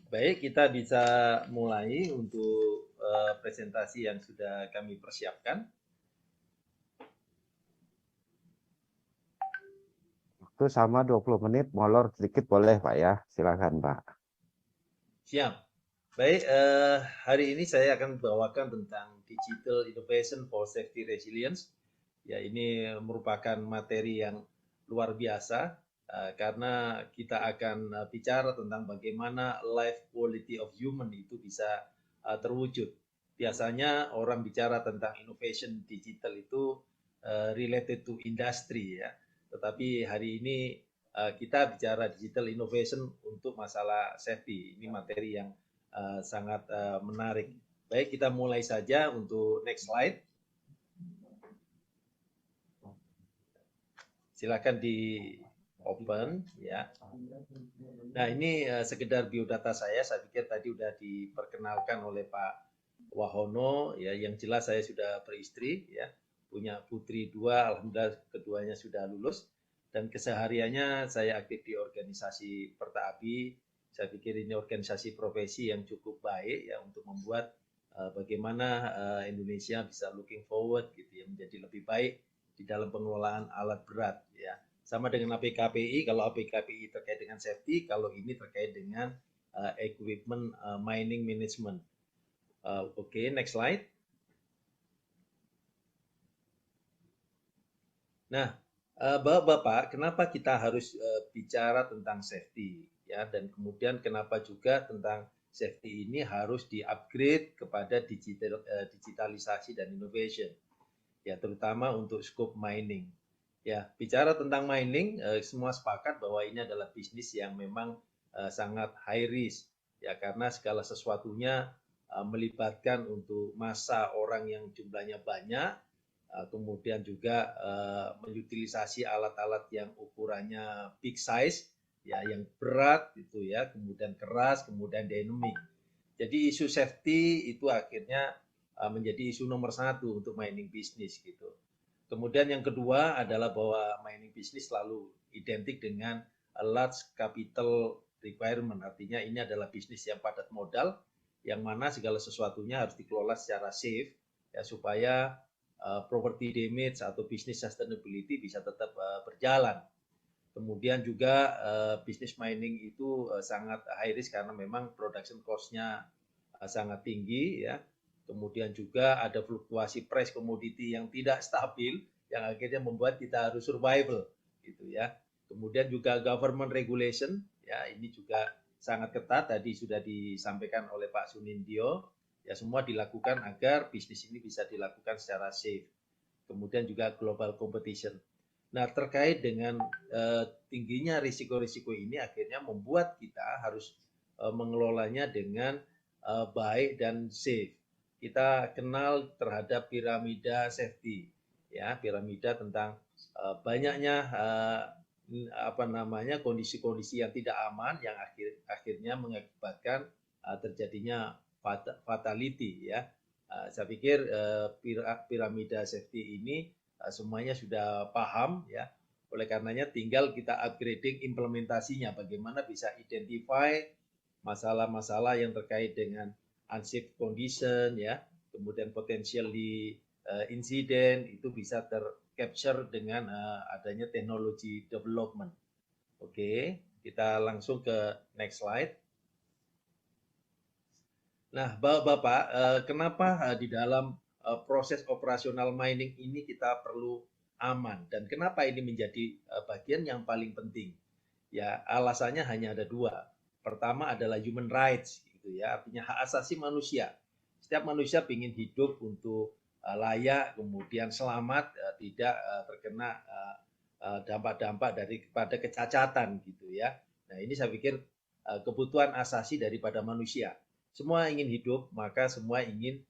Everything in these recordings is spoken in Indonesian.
Baik, kita bisa mulai untuk presentasi yang sudah kami persiapkan. Waktu sama 20 menit, molor sedikit boleh Pak ya. Silakan Pak. Siap. Baik, hari ini saya akan bawakan tentang Digital Innovation for Safety Resilience. Ya, ini merupakan materi yang luar biasa karena kita akan bicara tentang bagaimana life quality of human itu bisa terwujud. Biasanya orang bicara tentang innovation digital itu related to industry ya. Tetapi hari ini kita bicara digital innovation untuk masalah safety. Ini materi yang sangat menarik. Baik, kita mulai saja untuk next slide. Silakan di open ya. Nah, ini sekedar biodata saya pikir tadi sudah diperkenalkan oleh Pak Wahono ya. Yang jelas saya sudah beristri ya, punya putri 2, alhamdulillah keduanya sudah lulus, dan kesehariannya saya aktif di organisasi Perta-Api. Saya pikir ini organisasi profesi yang cukup baik ya untuk membuat bagaimana Indonesia bisa looking forward gitu ya, menjadi lebih baik di dalam pengelolaan alat berat ya. Sama dengan APKPI, kalau APKPI terkait dengan safety, kalau ini terkait dengan equipment mining management. Oke, next slide. Nah, Bapak, kenapa kita harus bicara tentang safety ya, dan kemudian kenapa juga tentang safety ini harus di-upgrade kepada digitalisasi dan innovation ya, terutama untuk scope mining. Ya, bicara tentang mining, semua sepakat bahwa ini adalah bisnis yang memang sangat high risk ya, karena segala sesuatunya melibatkan untuk massa orang yang jumlahnya banyak, kemudian juga mengutilisasi alat-alat yang ukurannya big size ya, yang berat gitu ya, kemudian keras, kemudian dynamic. Jadi isu safety itu akhirnya menjadi isu nomor 1 untuk mining bisnis gitu. Kemudian yang kedua adalah bahwa mining bisnis selalu identik dengan a large capital requirement, artinya ini adalah bisnis yang padat modal, yang mana segala sesuatunya harus dikelola secara safe ya, supaya property damage atau bisnis sustainability bisa tetap berjalan. Kemudian juga bisnis mining itu sangat high risk karena memang production cost-nya sangat tinggi ya. Kemudian juga ada fluktuasi price komoditi yang tidak stabil, yang akhirnya membuat kita harus survival gitu ya. Kemudian juga government regulation ya, ini juga sangat ketat, tadi sudah disampaikan oleh Pak Sunindyo ya, semua dilakukan agar bisnis ini bisa dilakukan secara safe. Kemudian juga global competition. Nah, terkait dengan tingginya risiko-risiko ini akhirnya membuat kita harus mengelolanya dengan baik dan safe. Kita kenal terhadap piramida safety ya, piramida tentang banyaknya kondisi-kondisi yang tidak aman yang akhirnya mengakibatkan terjadinya fatality ya. Saya pikir piramida safety ini semuanya sudah paham ya. Oleh karenanya tinggal kita upgrading implementasinya, bagaimana bisa identify masalah-masalah yang terkait dengan unsafe condition ya, kemudian potentially insiden itu bisa tercapture dengan adanya teknologi development. Oke, kita langsung ke next slide. Nah, Bapak, kenapa di dalam proses operasional mining ini kita perlu aman, dan kenapa ini menjadi bagian yang paling penting? Ya, alasannya hanya ada 2. Pertama adalah human rights gitu ya, artinya hak asasi manusia. Setiap manusia ingin hidup untuk layak, kemudian selamat, tidak terkena dampak-dampak daripada kecacatan gitu ya. Nah, ini saya pikir kebutuhan asasi daripada manusia. Semua ingin hidup, maka semua ingin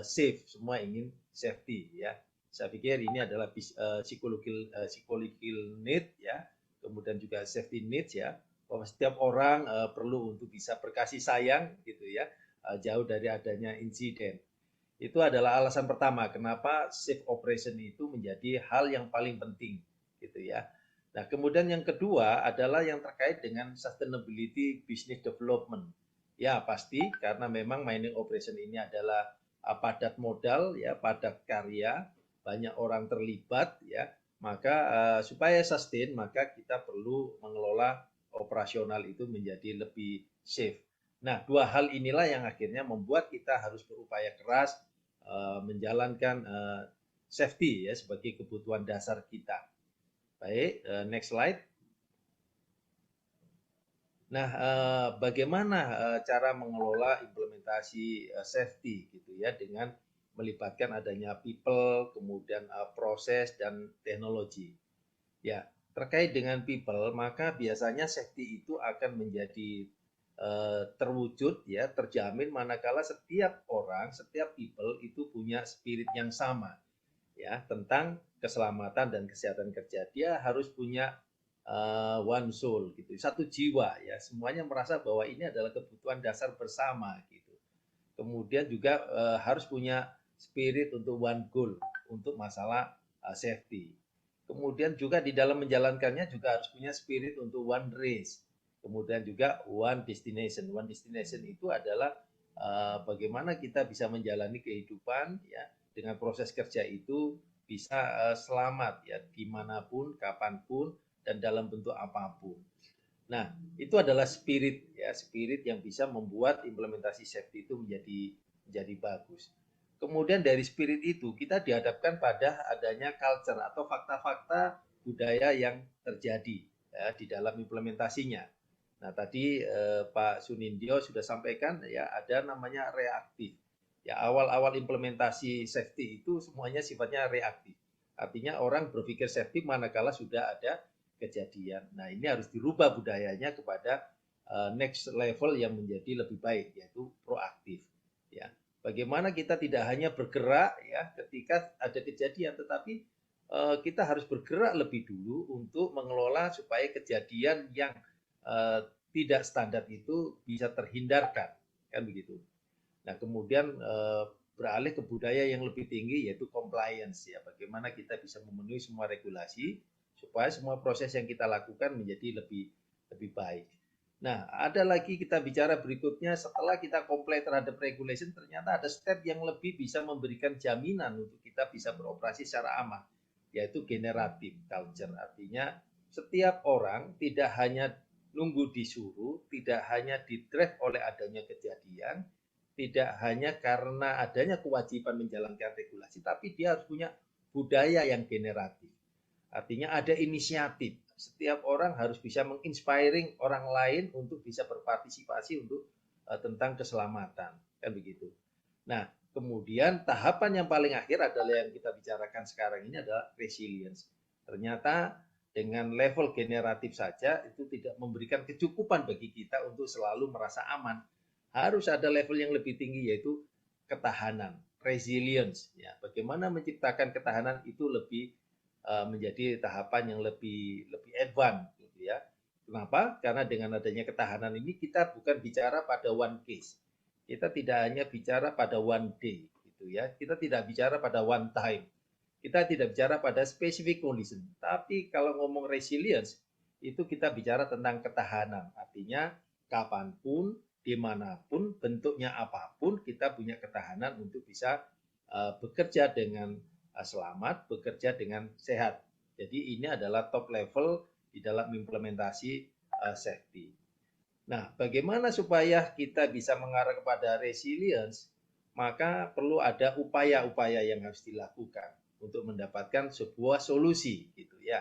safe, semua ingin safety ya. Saya pikir ini adalah psychological need ya, kemudian juga safety needs ya, bahwa setiap orang perlu untuk bisa berkasih sayang gitu ya, jauh dari adanya insiden. Itu adalah alasan pertama kenapa safe operation itu menjadi hal yang paling penting gitu ya. Nah, kemudian yang kedua adalah yang terkait dengan sustainability business development. Ya, pasti karena memang mining operation ini adalah padat modal ya, padat karya, banyak orang terlibat ya. Maka supaya sustain maka kita perlu mengelola operasional itu menjadi lebih safe. Nah, dua hal inilah yang akhirnya membuat kita harus berupaya keras menjalankan safety ya sebagai kebutuhan dasar kita. Baik, next slide. Nah, bagaimana cara mengelola implementasi safety gitu ya dengan melibatkan adanya people, kemudian proses dan teknologi. Ya, terkait dengan people, maka biasanya safety itu akan menjadi terwujud ya, terjamin manakala setiap orang, setiap people itu punya spirit yang sama ya tentang keselamatan dan kesehatan kerja. Dia harus punya one soul gitu, satu jiwa ya. Semuanya merasa bahwa ini adalah kebutuhan dasar bersama gitu. Kemudian juga harus punya spirit untuk one goal untuk masalah safety. Kemudian juga di dalam menjalankannya juga harus punya spirit untuk one race. Kemudian juga one destination. One destination itu adalah bagaimana kita bisa menjalani kehidupan ya dengan proses kerja itu bisa selamat ya dimanapun, kapanpun, dan dalam bentuk apapun. Nah, itu adalah spirit ya, spirit yang bisa membuat implementasi safety itu menjadi bagus. Kemudian dari spirit itu kita dihadapkan pada adanya culture atau fakta-fakta budaya yang terjadi ya, di dalam implementasinya. Nah, tadi Pak Sunindyo sudah sampaikan ya ada namanya reaktif. Ya, awal-awal implementasi safety itu semuanya sifatnya reaktif. Artinya orang berpikir safety manakala sudah ada kejadian. Nah, ini harus dirubah budayanya kepada next level yang menjadi lebih baik, yaitu proaktif. Ya, bagaimana kita tidak hanya bergerak ya ketika ada kejadian, tetapi kita harus bergerak lebih dulu untuk mengelola supaya kejadian yang tidak standar itu bisa terhindarkan, kan begitu. Nah, kemudian beralih ke budaya yang lebih tinggi yaitu compliance ya. Bagaimana kita bisa memenuhi semua regulasi supaya semua proses yang kita lakukan menjadi lebih baik. Nah, ada lagi kita bicara berikutnya setelah kita comply terhadap regulation, ternyata ada step yang lebih bisa memberikan jaminan untuk kita bisa beroperasi secara aman, yaitu generative culture. Artinya setiap orang tidak hanya nunggu disuruh, tidak hanya di-drive oleh adanya kejadian, tidak hanya karena adanya kewajiban menjalankan regulasi, tapi dia harus punya budaya yang generatif. Artinya ada inisiatif. Setiap orang harus bisa menginspiring orang lain untuk bisa berpartisipasi untuk tentang keselamatan, kan begitu. Nah, kemudian tahapan yang paling akhir adalah yang kita bicarakan sekarang ini adalah resilience. Ternyata dengan level generatif saja itu tidak memberikan kecukupan bagi kita untuk selalu merasa aman. Harus ada level yang lebih tinggi yaitu ketahanan, resilience. Ya, bagaimana menciptakan ketahanan itu lebih menjadi tahapan yang lebih advance gitu ya. Kenapa? Karena dengan adanya ketahanan ini kita bukan bicara pada one case. Kita tidak hanya bicara pada one day gitu ya. Kita tidak bicara pada one time. Kita tidak bicara pada specific condition. Tapi kalau ngomong resilience itu kita bicara tentang ketahanan. Artinya kapanpun, dimanapun, bentuknya apapun kita punya ketahanan untuk bisa bekerja dengan selamat, bekerja dengan sehat. Jadi ini adalah top level di dalam implementasi safety. Nah, bagaimana supaya kita bisa mengarah kepada resilience? Maka perlu ada upaya-upaya yang harus dilakukan untuk mendapatkan sebuah solusi, gitu ya.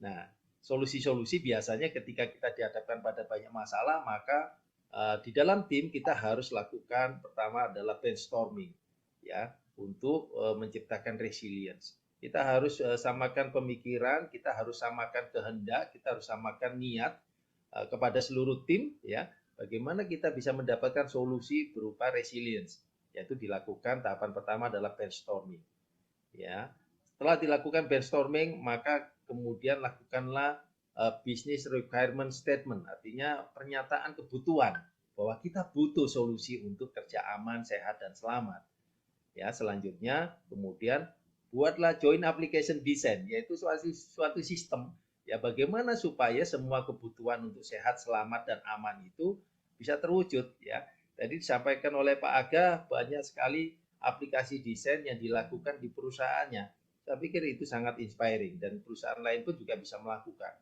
Nah, solusi-solusi biasanya ketika kita dihadapkan pada banyak masalah, maka di dalam tim kita harus lakukan pertama adalah brainstorming, ya, untuk menciptakan resilience. Kita harus samakan pemikiran, kita harus samakan kehendak, kita harus samakan niat kepada seluruh tim, ya. Bagaimana kita bisa mendapatkan solusi berupa resilience, yaitu dilakukan tahapan pertama adalah brainstorming, ya. Setelah dilakukan brainstorming, maka kemudian lakukanlah business requirement statement, artinya pernyataan kebutuhan bahwa kita butuh solusi untuk kerja aman, sehat, dan selamat. Ya, selanjutnya kemudian buatlah joint application design, yaitu suatu sistem ya bagaimana supaya semua kebutuhan untuk sehat, selamat, dan aman itu bisa terwujud ya. Tadi disampaikan oleh Pak Aga banyak sekali aplikasi desain yang dilakukan di perusahaannya. Saya pikir itu sangat inspiring dan perusahaan lain pun juga bisa melakukan.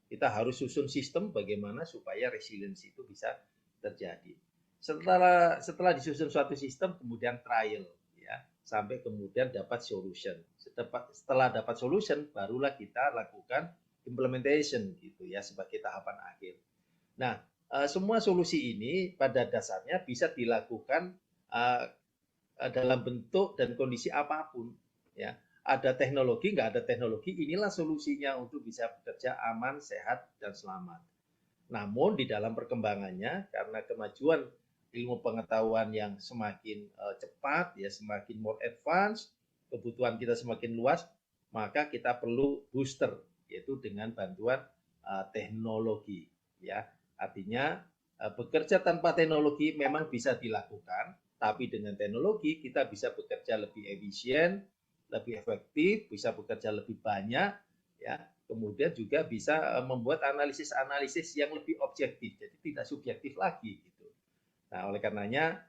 Kita harus susun sistem bagaimana supaya resiliensi itu bisa terjadi. Setelah disusun suatu sistem, kemudian trial ya, sampai kemudian dapat solution. Setelah dapat solution, barulah kita lakukan implementation gitu ya sebagai tahapan akhir. Nah, semua solusi ini pada dasarnya bisa dilakukan dalam bentuk dan kondisi apapun ya. Ada teknologi, nggak ada teknologi, inilah solusinya untuk bisa bekerja aman, sehat, dan selamat. Namun di dalam perkembangannya, karena kemajuan ilmu pengetahuan yang semakin cepat, ya semakin more advance, kebutuhan kita semakin luas, maka kita perlu booster, yaitu dengan bantuan teknologi. Ya, artinya bekerja tanpa teknologi memang bisa dilakukan, tapi dengan teknologi kita bisa bekerja lebih efisien, lebih efektif, bisa bekerja lebih banyak, ya. Kemudian juga bisa membuat analisis-analisis yang lebih objektif, jadi tidak subjektif lagi gitu. Nah, oleh karenanya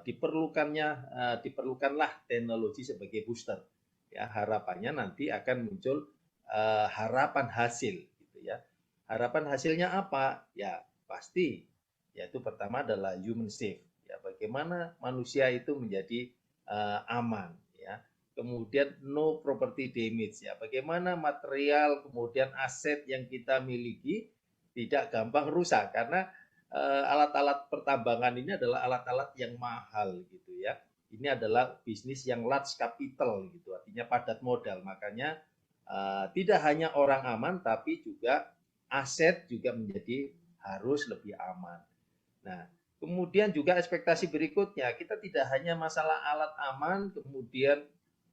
diperlukanlah teknologi sebagai booster. Ya, harapannya nanti akan muncul harapan hasil gitu ya. Harapan hasilnya apa? Ya, pasti yaitu pertama adalah human safe. Ya, bagaimana manusia itu menjadi aman ya. Kemudian no property damage ya. Bagaimana material kemudian aset yang kita miliki tidak gampang rusak karena alat-alat pertambangan ini adalah alat-alat yang mahal gitu ya. Ini adalah bisnis yang large capital gitu, artinya padat modal. Makanya tidak hanya orang aman, tapi juga aset juga menjadi harus lebih aman. Nah, kemudian juga ekspektasi berikutnya, kita tidak hanya masalah alat aman, kemudian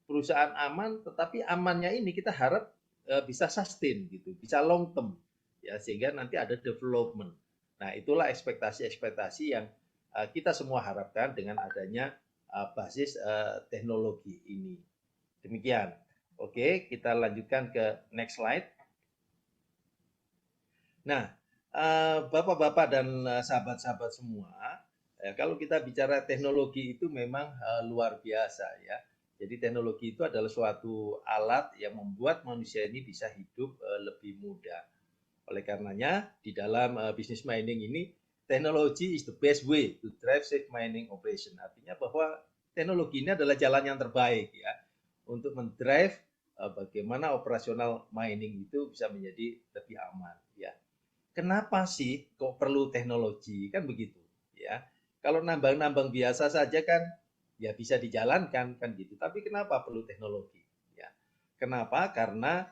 perusahaan aman, tetapi amannya ini kita harap bisa sustain gitu, bisa long term ya, sehingga nanti ada development. Nah, itulah ekspektasi-ekspektasi yang kita semua harapkan dengan adanya basis teknologi ini. Demikian. Oke, kita lanjutkan ke next slide. Nah, Bapak-bapak dan sahabat-sahabat semua, kalau kita bicara teknologi itu memang luar biasa ya. Jadi teknologi itu adalah suatu alat yang membuat manusia ini bisa hidup lebih mudah. Oleh karenanya, di dalam bisnis mining ini, teknologi is the best way to drive safe mining operation. Artinya bahwa teknologi ini adalah jalan yang terbaik ya untuk mendrive bagaimana operasional mining itu bisa menjadi lebih aman ya. Kenapa sih kok perlu teknologi? Kan begitu ya. Kalau nambang-nambang biasa saja kan ya bisa dijalankan kan gitu. Tapi kenapa perlu teknologi? Ya. Kenapa? Karena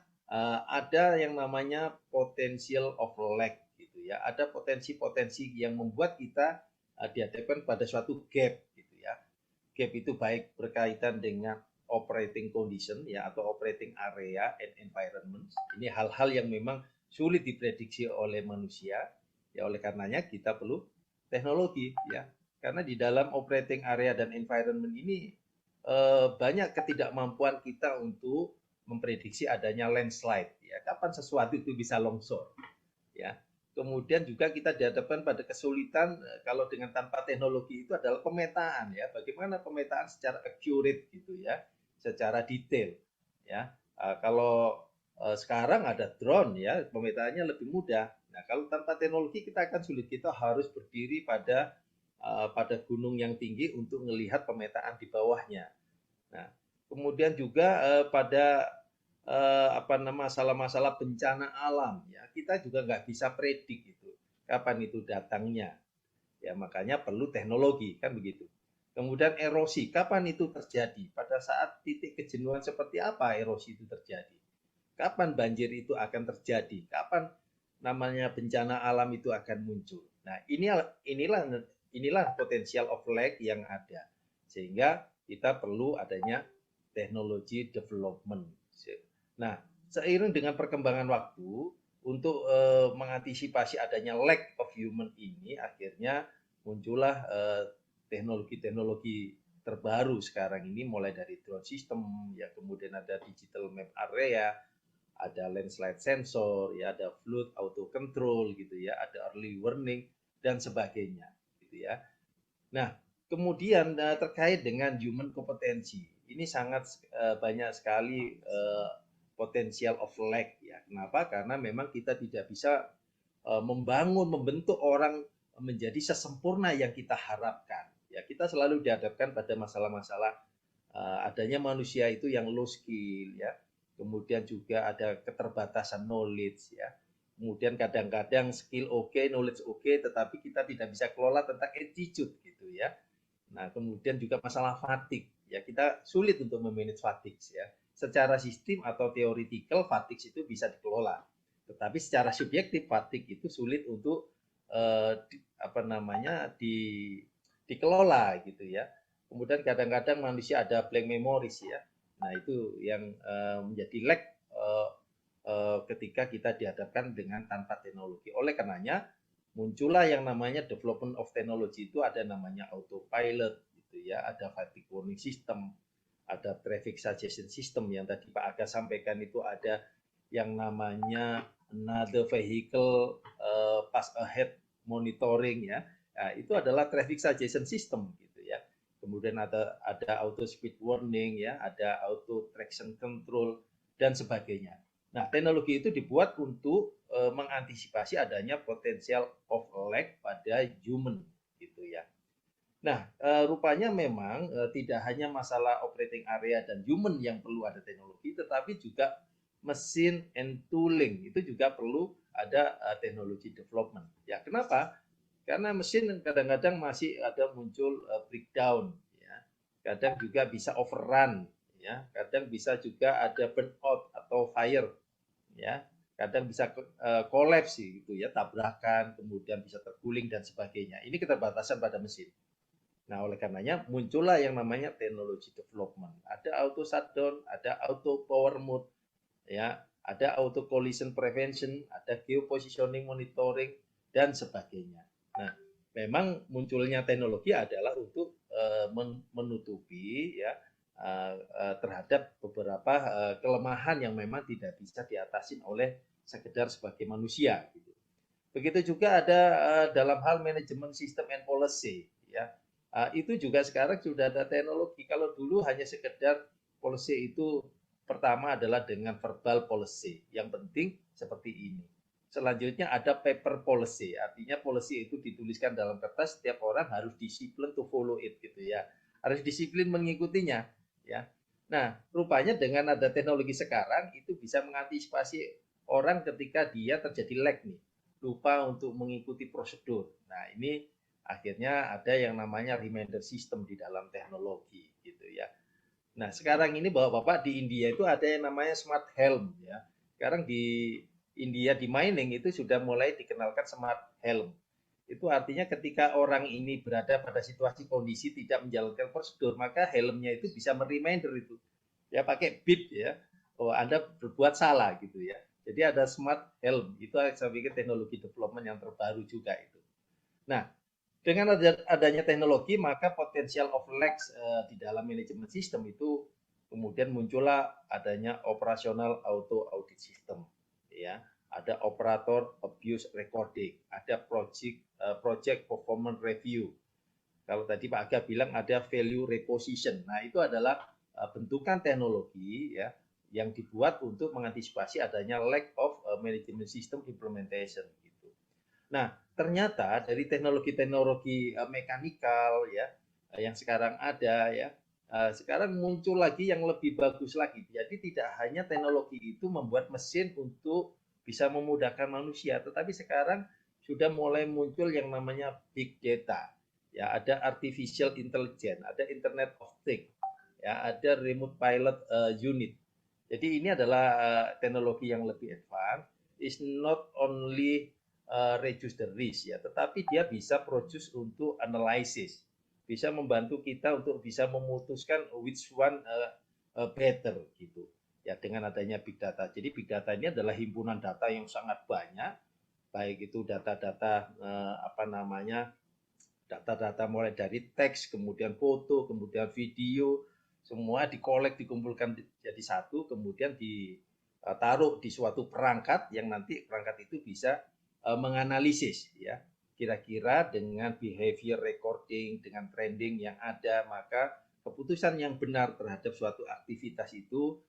ada yang namanya potential of lag gitu ya. Ada potensi-potensi yang membuat kita dihadapkan pada suatu gap gitu ya. Gap itu baik berkaitan dengan operating condition ya atau operating area and environment. Ini hal-hal yang memang sulit diprediksi oleh manusia. Ya oleh karenanya kita perlu teknologi ya. Karena di dalam operating area dan environment ini banyak ketidakmampuan kita untuk memprediksi adanya landslide ya. Kapan sesuatu itu bisa longsor ya. Kemudian juga kita dihadapkan pada kesulitan kalau dengan tanpa teknologi itu adalah pemetaan ya. Bagaimana pemetaan secara accurate gitu ya, secara detail ya. Kalau sekarang ada drone ya, pemetaannya lebih mudah. Nah, kalau tanpa teknologi kita akan sulit. Kita harus berdiri pada gunung yang tinggi untuk melihat pemetaan di bawahnya. Nah, kemudian juga pada masalah-masalah bencana alam ya, kita juga nggak bisa predik gitu kapan itu datangnya ya, makanya perlu teknologi kan begitu. Kemudian erosi, kapan itu terjadi, pada saat titik kejenuhan seperti apa erosi itu terjadi, kapan banjir itu akan terjadi, kapan namanya bencana alam itu akan muncul. Nah, inilah potensial of lag yang ada, sehingga kita perlu adanya teknologi development. Nah, seiring dengan perkembangan waktu, untuk mengantisipasi adanya lack of human ini, akhirnya muncullah teknologi-teknologi terbaru sekarang ini, mulai dari drone system, ya kemudian ada digital map area, ada landslide sensor, ya ada flood auto control gitu ya, ada early warning dan sebagainya. gitu ya. Nah, kemudian terkait dengan human kompetensi, ini sangat banyak sekali potensial of lack ya. Kenapa? Karena memang kita tidak bisa membentuk orang menjadi sesempurna yang kita harapkan. Ya, kita selalu dihadapkan pada masalah-masalah adanya manusia itu yang low skill ya. Kemudian juga ada keterbatasan knowledge ya. Kemudian kadang-kadang skill oke, knowledge oke, tetapi kita tidak bisa kelola tentang attitude gitu ya. Nah, kemudian juga masalah fatigue ya, kita sulit untuk memanage fatigue ya. Secara sistem atau theoretical fatigue itu bisa dikelola. Tetapi secara subjektif fatigue itu sulit untuk dikelola gitu ya. Kemudian kadang-kadang manusia ada blank memories ya. Nah, itu yang menjadi lag ketika kita dihadapkan dengan tanpa teknologi. Oleh karenanya muncullah yang namanya development of technology, itu ada namanya autopilot gitu ya, ada fatigue warning system, ada traffic suggestion system yang tadi Pak Aga sampaikan, itu ada yang namanya another vehicle pass ahead monitoring ya. Nah, itu adalah traffic suggestion system gitu ya. Kemudian ada auto speed warning ya, ada auto traction control dan sebagainya. Nah, teknologi itu dibuat untuk mengantisipasi adanya potensial of lag pada human gitu ya. Nah, rupanya memang tidak hanya masalah operating area dan human yang perlu ada teknologi, tetapi juga mesin and tooling itu juga perlu ada teknologi development. Ya, kenapa? Karena mesin kadang-kadang masih ada muncul breakdown, ya. Kadang juga bisa overrun, ya. Kadang bisa juga ada burnout atau fire, ya. Kadang bisa kolaps gitu ya, tabrakan, kemudian bisa terguling dan sebagainya. Ini keterbatasan pada mesin. Nah, oleh karenanya muncullah yang namanya teknologi development. Ada auto shutdown, ada auto power mode, ya, ada auto collision prevention, ada geopositioning monitoring dan sebagainya. Nah, memang munculnya teknologi adalah untuk menutupi ya terhadap beberapa kelemahan yang memang tidak bisa diatasi oleh sekedar sebagai manusia gitu. Begitu juga ada dalam hal manajemen sistem and policy ya. Itu juga sekarang sudah ada teknologi. Kalau dulu hanya sekedar policy itu pertama adalah dengan verbal policy. Yang penting seperti ini. Selanjutnya ada paper policy, artinya policy itu dituliskan dalam kertas, setiap orang harus disiplin to follow it gitu ya. Harus disiplin mengikutinya ya. Nah, rupanya dengan ada teknologi sekarang itu bisa mengantisipasi orang ketika dia terjadi lag nih, lupa untuk mengikuti prosedur. Nah, ini akhirnya ada yang namanya reminder system di dalam teknologi gitu ya. Nah, sekarang ini Bapak-bapak di India itu ada yang namanya smart helm ya. Sekarang di India di mining itu sudah mulai dikenalkan smart helm. Itu artinya ketika orang ini berada pada situasi kondisi tidak menjalankan prosedur, maka helmnya itu bisa mereminder itu. Ya pakai beep ya. Oh, Anda berbuat salah gitu ya. Jadi ada smart helm. Itu saya pikir teknologi development yang terbaru juga itu. Nah, dengan adanya teknologi, maka potensial of lags di dalam manajemen sistem itu kemudian muncullah adanya operasional auto audit system, ya. Ada operator abuse recording, ada project performance review. Kalau tadi Pak Aga bilang ada value reposition. Nah, itu adalah bentukan teknologi ya yang dibuat untuk mengantisipasi adanya lack of management system implementation gitu. Nah, ternyata dari teknologi-teknologi mekanikal ya yang sekarang ada ya, sekarang muncul lagi yang lebih bagus lagi. Jadi tidak hanya teknologi itu membuat mesin untuk bisa memudahkan manusia, tetapi sekarang sudah mulai muncul yang namanya big data. Ya, ada artificial intelligence, ada Internet of Things, ya, ada remote pilot unit. Jadi ini adalah teknologi yang lebih advance. Is not only reduce the risk ya, tetapi dia bisa produce untuk analysis, bisa membantu kita untuk bisa memutuskan which one better gitu ya dengan adanya big data. Jadi big data ini adalah himpunan data yang sangat banyak, baik itu data-data data-data mulai dari teks, kemudian foto, kemudian video, semua dikolek, dikumpulkan jadi satu, kemudian ditaruh di suatu perangkat yang nanti perangkat itu bisa menganalisis ya. kira-kira dengan behavior recording, dengan trending yang ada, maka keputusan yang benar terhadap suatu aktivitas itu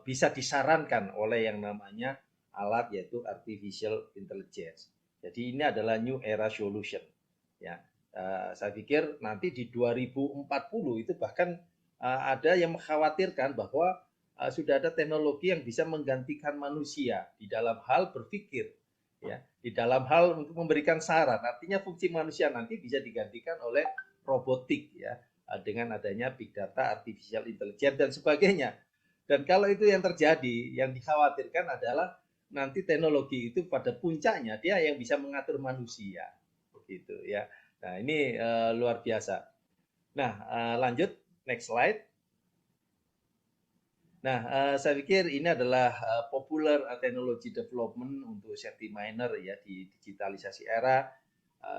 bisa disarankan oleh yang namanya alat, yaitu artificial intelligence. Jadi ini adalah new era solution. Ya, saya pikir nanti di 2040 itu bahkan ada yang mengkhawatirkan bahwa sudah ada teknologi yang bisa menggantikan manusia di dalam hal berpikir, ya, di dalam hal untuk memberikan saran. Artinya fungsi manusia nanti bisa digantikan oleh robotik, ya, dengan adanya big data, artificial intelligence dan sebagainya. Dan kalau itu yang terjadi, yang dikhawatirkan adalah nanti teknologi itu pada puncaknya dia yang bisa mengatur manusia, begitu ya. Nah ini luar biasa. Nah lanjut, next slide. Nah, saya pikir ini adalah popular teknologi development untuk safety miner ya di digitalisasi era.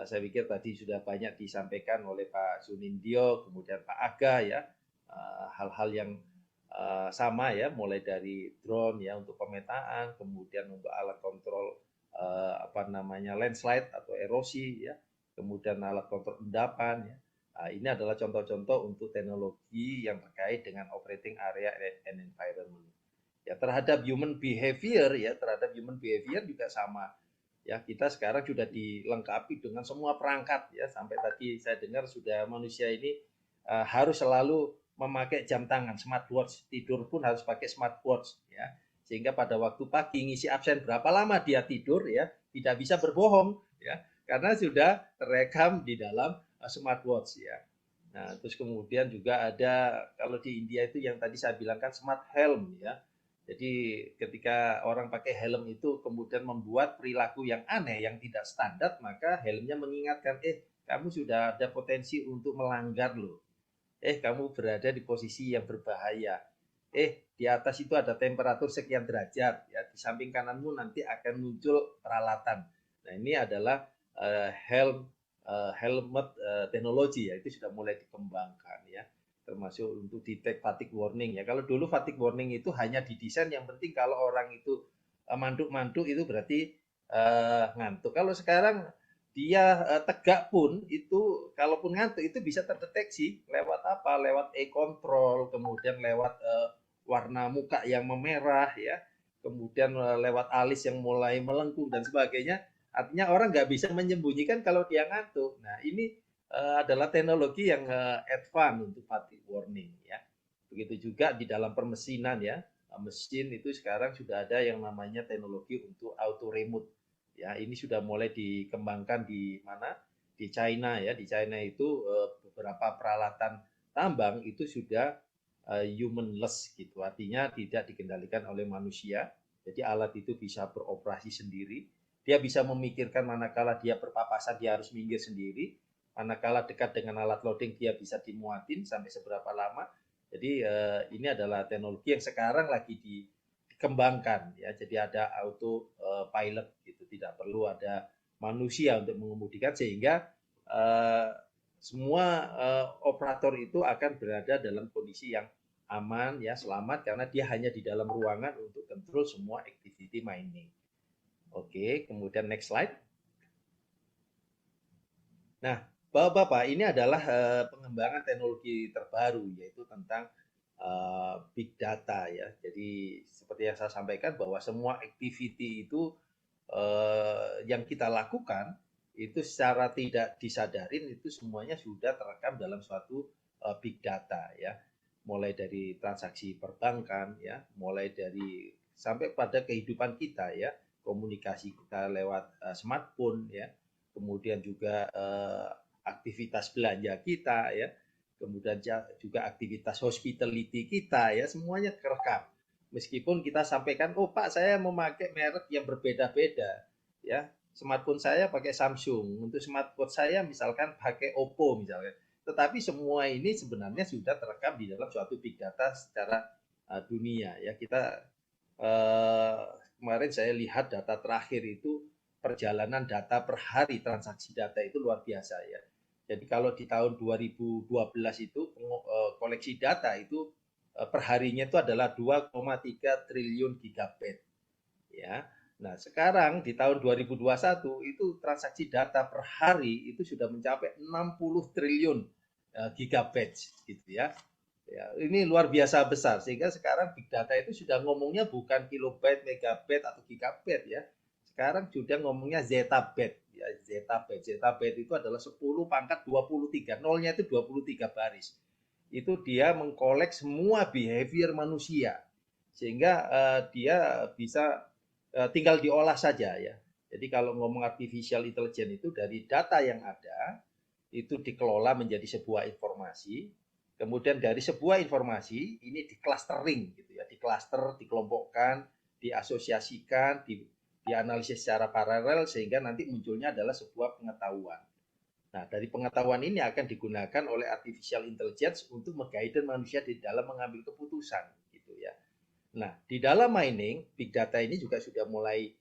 Saya pikir tadi sudah banyak disampaikan oleh Pak Sunindyo, kemudian Pak Aga ya, hal-hal yang sama ya, mulai dari drone ya untuk pemetaan, kemudian untuk alat kontrol apa namanya landslide atau erosi ya, kemudian alat kontrol endapan ya. Nah, ini adalah contoh-contoh untuk teknologi yang terkait dengan operating area and environment. Ya, terhadap human behavior ya, terhadap human behavior juga sama. Ya, kita sekarang sudah dilengkapi dengan semua perangkat ya, sampai tadi saya dengar sudah manusia ini harus selalu memakai jam tangan, smartwatch, tidur pun harus pakai smartwatch ya. Sehingga pada waktu pagi ngisi absen berapa lama dia tidur ya, tidak bisa berbohong ya, karena sudah terekam di dalam smartwatch ya. Nah, terus kemudian juga ada kalau di India itu yang tadi saya bilang kan smart helm ya. Jadi ketika orang pakai helm itu kemudian membuat perilaku yang aneh, yang tidak standar, maka helmnya mengingatkan, kamu sudah ada potensi untuk melanggar loh. Kamu berada di posisi yang berbahaya. Di atas itu ada temperatur sekian derajat ya. Di samping kananmu nanti akan muncul peralatan. Nah, ini adalah helmet teknologi ya, itu sudah mulai dikembangkan ya, termasuk untuk detect fatigue warning ya. Kalau dulu fatigue warning itu hanya didesain yang penting kalau orang itu manduk-manduk itu berarti ngantuk. Kalau sekarang dia tegak pun itu kalaupun ngantuk itu bisa terdeteksi lewat apa? Lewat e-control, kemudian lewat warna muka yang memerah ya, kemudian lewat alis yang mulai melengkung dan sebagainya. Artinya orang nggak bisa menyembunyikan kalau dia ngantuk. Nah ini adalah teknologi yang advance untuk fatigue warning ya. Begitu juga di dalam permesinan ya, mesin itu sekarang sudah ada yang namanya teknologi untuk auto remote. Ya ini sudah mulai dikembangkan di mana? Di China ya. Di China itu beberapa peralatan tambang itu sudah humanless gitu. Artinya tidak dikendalikan oleh manusia. Jadi alat itu bisa beroperasi sendiri. Dia bisa memikirkan manakala dia berpapasan dia harus minggir sendiri, manakala dekat dengan alat loading dia bisa dimuatin sampai seberapa lama. Jadi ini adalah teknologi yang sekarang lagi dikembangkan ya. Jadi ada auto pilot gitu, tidak perlu ada manusia untuk mengemudikan sehingga semua operator itu akan berada dalam kondisi yang aman ya, selamat karena dia hanya di dalam ruangan untuk kontrol semua activity mining. Oke, kemudian next slide. Nah, Bapak-bapak, ini adalah pengembangan teknologi terbaru yaitu tentang big data ya. Jadi seperti yang saya sampaikan bahwa semua activity itu yang kita lakukan itu secara tidak disadarin itu semuanya sudah terekam dalam suatu big data ya. Mulai dari transaksi perbankan ya, mulai dari sampai pada kehidupan kita ya, komunikasi kita lewat smartphone ya, kemudian juga aktivitas belanja kita ya, kemudian juga aktivitas hospitality kita ya, semuanya terekam. Meskipun kita sampaikan, oh Pak saya memakai merek yang berbeda-beda ya, smartphone saya pakai Samsung, untuk smartphone saya misalkan pakai Oppo misalkan. Tetapi semua ini sebenarnya sudah terekam di dalam suatu big data secara dunia ya. Kita kemarin saya lihat data terakhir itu perjalanan data per hari, transaksi data itu luar biasa ya. Jadi kalau di tahun 2012 itu koleksi data itu perharinya itu adalah 2,3 triliun gigabit ya. Nah, sekarang di tahun 2021 itu transaksi data per hari itu sudah mencapai 60 triliun gigabytes gitu ya. Ya, ini luar biasa besar sehingga sekarang big data itu sudah ngomongnya bukan kilobyte, megabyte atau gigabyte ya. Sekarang sudah ngomongnya zettabyte ya, zettabyte. Zettabyte itu adalah 10 pangkat 23. Nolnya itu 23 baris. Itu dia mengkolek semua behavior manusia sehingga dia bisa tinggal diolah saja ya. Jadi kalau ngomong artificial intelligence itu dari data yang ada itu dikelola menjadi sebuah informasi. Kemudian dari sebuah informasi ini di-clustering gitu ya, di-cluster, dikelompokkan, diasosiasikan, dianalisis secara paralel sehingga nanti munculnya adalah sebuah pengetahuan. Nah, dari pengetahuan ini akan digunakan oleh artificial intelligence untuk mengguide manusia di dalam mengambil keputusan gitu ya. Nah, di dalam mining, big data ini juga sudah mulai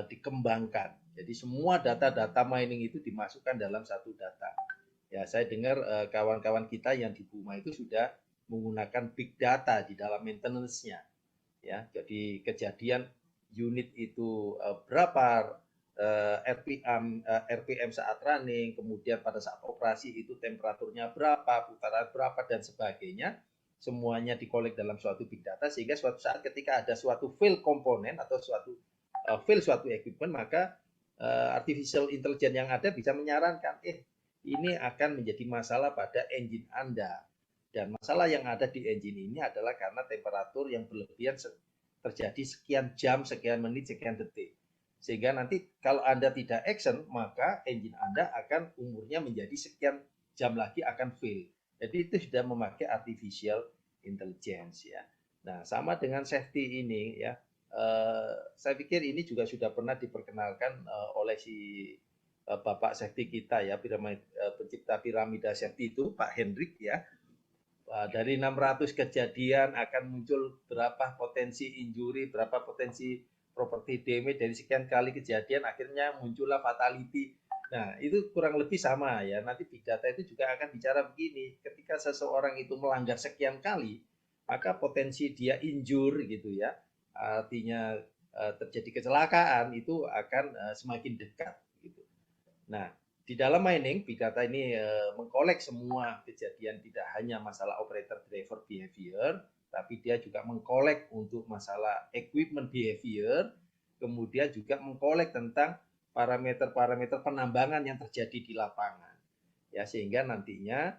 dikembangkan. Jadi semua data-data mining itu dimasukkan dalam satu data. Ya, saya dengar kawan-kawan kita yang di Buma itu sudah menggunakan big data di dalam maintenance-nya. Ya, jadi kejadian unit itu berapa RPM saat running, kemudian pada saat operasi itu temperaturnya berapa, putaran berapa dan sebagainya. Semuanya dikolek dalam suatu big data sehingga suatu saat ketika ada suatu fail komponen atau suatu fail suatu equipment maka artificial intelligence yang ada bisa menyarankan ini akan menjadi masalah pada engine Anda. Dan masalah yang ada di engine ini adalah karena temperatur yang berlebihan terjadi sekian jam, sekian menit, sekian detik. Sehingga nanti kalau Anda tidak action, maka engine Anda akan umurnya menjadi sekian jam lagi akan fail. Jadi itu sudah memakai artificial intelligence ya. Nah, sama dengan safety ini ya. Saya pikir ini juga sudah pernah diperkenalkan oleh si Bapak Safety kita ya, pencipta piramida safety itu Pak Hendrik ya. Dari 600 kejadian akan muncul berapa potensi injury, berapa potensi property damage, dari sekian kali kejadian akhirnya muncullah fatality. Nah, itu kurang lebih sama ya. Nanti big data itu juga akan bicara begini, ketika seseorang itu melanggar sekian kali, maka potensi dia injure gitu ya, artinya terjadi kecelakaan itu akan semakin dekat gitu. Nah, di dalam mining, big data ini mengkolek semua kejadian, tidak hanya masalah operator driver behavior, tapi dia juga mengkolek untuk masalah equipment behavior, kemudian juga mengkolek tentang parameter-parameter penambangan yang terjadi di lapangan. Ya, sehingga nantinya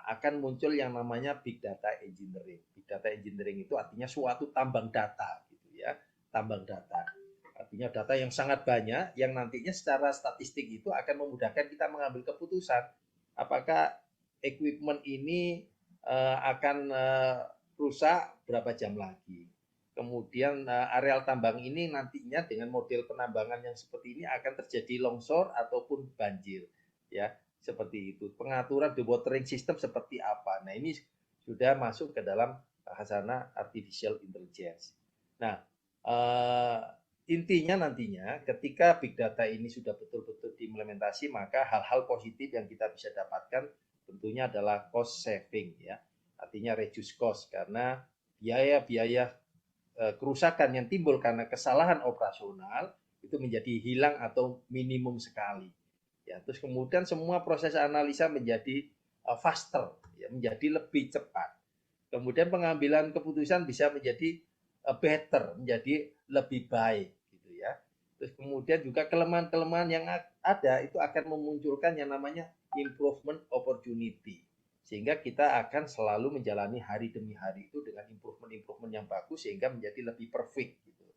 akan muncul yang namanya big data engineering. Big data engineering itu artinya suatu tambang data gitu ya, tambang data. Artinya data yang sangat banyak yang nantinya secara statistik itu akan memudahkan kita mengambil keputusan apakah equipment ini akan rusak berapa jam lagi. Kemudian areal tambang ini nantinya dengan model penambangan yang seperti ini akan terjadi longsor ataupun banjir ya, seperti itu. Pengaturan dewatering system seperti apa. Nah, ini sudah masuk ke dalam bahasana artificial intelligence. Nah, intinya nantinya ketika big data ini sudah betul-betul diimplementasi, maka hal-hal positif yang kita bisa dapatkan tentunya adalah cost saving ya. Artinya reduce cost karena biaya-biaya kerusakan yang timbul karena kesalahan operasional itu menjadi hilang atau minimum sekali. Ya, terus kemudian semua proses analisa menjadi faster, ya, menjadi lebih cepat. Kemudian pengambilan keputusan bisa menjadi better, menjadi lebih baik gitu ya. Terus kemudian juga kelemahan-kelemahan yang ada itu akan memunculkan yang namanya improvement opportunity. Sehingga kita akan selalu menjalani hari demi hari itu dengan improvement yang bagus sehingga menjadi lebih perfect gitu.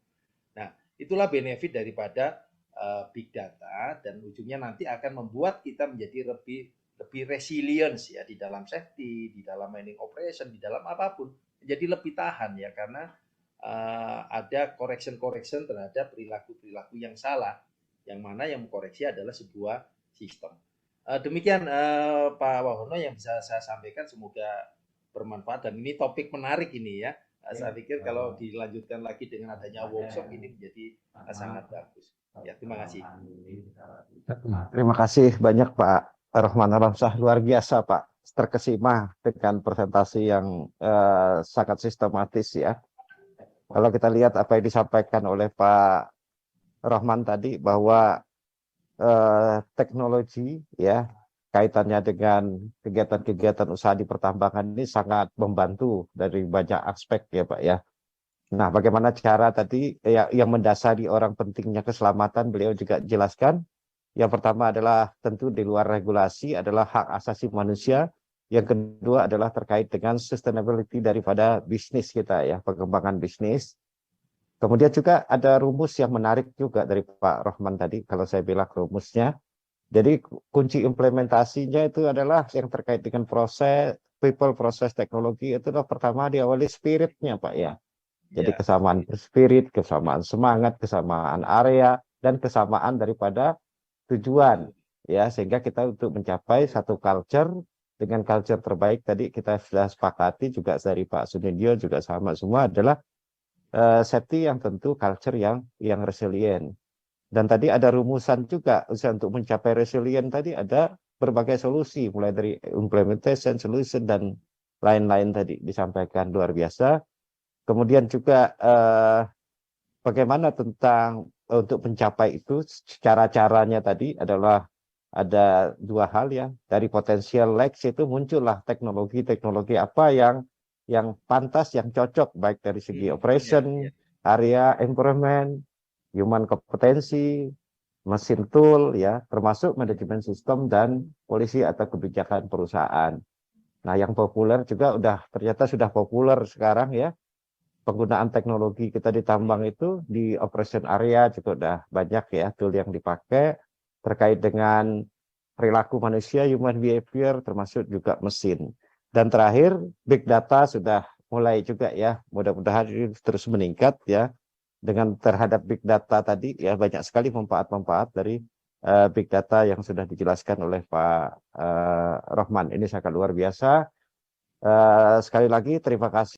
Nah, itulah benefit daripada big data dan ujungnya nanti akan membuat kita menjadi lebih resilience ya di dalam safety, di dalam mining operation, di dalam apapun menjadi lebih tahan ya karena ada correction terhadap perilaku yang salah, yang mana yang mengkoreksi adalah sebuah sistem. Demikian Pak Wahono yang bisa saya sampaikan, semoga bermanfaat dan ini topik menarik ini ya. Saya pikir kalau dilanjutkan lagi dengan adanya workshop ini menjadi sangat bagus. Ya, terima kasih. Terima kasih banyak Pak Rohman Alamsyah, luar biasa Pak, terkesima dengan presentasi yang sangat sistematis ya. Kalau kita lihat apa yang disampaikan oleh Pak Rohman tadi bahwa teknologi ya kaitannya dengan kegiatan-kegiatan usaha di pertambangan ini sangat membantu dari banyak aspek ya Pak ya. Nah, bagaimana cara tadi yang mendasari orang pentingnya keselamatan beliau juga jelaskan. Yang pertama adalah tentu di luar regulasi adalah hak asasi manusia. Yang kedua adalah terkait dengan sustainability daripada bisnis kita ya, pengembangan bisnis. Kemudian juga ada rumus yang menarik juga dari Pak Rohman tadi, kalau saya bilang rumusnya. Jadi kunci implementasinya itu adalah yang terkait dengan proses, people, proses, teknologi, itu adalah pertama diawali spiritnya Pak ya. Jadi Ya, kesamaan spirit, kesamaan semangat, kesamaan area, dan kesamaan daripada tujuan. Ya, sehingga kita untuk mencapai satu culture, dengan culture terbaik tadi kita sudah sepakati juga dari Pak Sunidyo juga sama semua adalah safety yang tentu culture yang resilient. Dan tadi ada rumusan juga untuk mencapai resilient tadi ada berbagai solusi mulai dari implementation solution dan lain-lain tadi disampaikan luar biasa. Kemudian juga bagaimana tentang untuk mencapai itu cara-caranya tadi adalah ada dua hal ya. Dari potensial legs itu muncullah teknologi-teknologi apa yang pantas, yang cocok baik dari segi ya, ya. operation, area environment, human kompetensi, mesin tool ya, termasuk manajemen sistem dan polisi atau kebijakan perusahaan. Nah, yang populer juga ternyata sudah populer sekarang ya. Penggunaan teknologi kita di tambang itu di operation area juga udah banyak ya tool yang dipakai terkait dengan perilaku manusia, human behavior, termasuk juga mesin. Dan terakhir, big data sudah mulai juga ya, mudah-mudahan ini terus meningkat ya, dengan terhadap big data tadi ya banyak sekali manfaat-manfaat dari big data yang sudah dijelaskan oleh Pak Rohman. Ini sangat luar biasa. Sekali lagi terima kasih.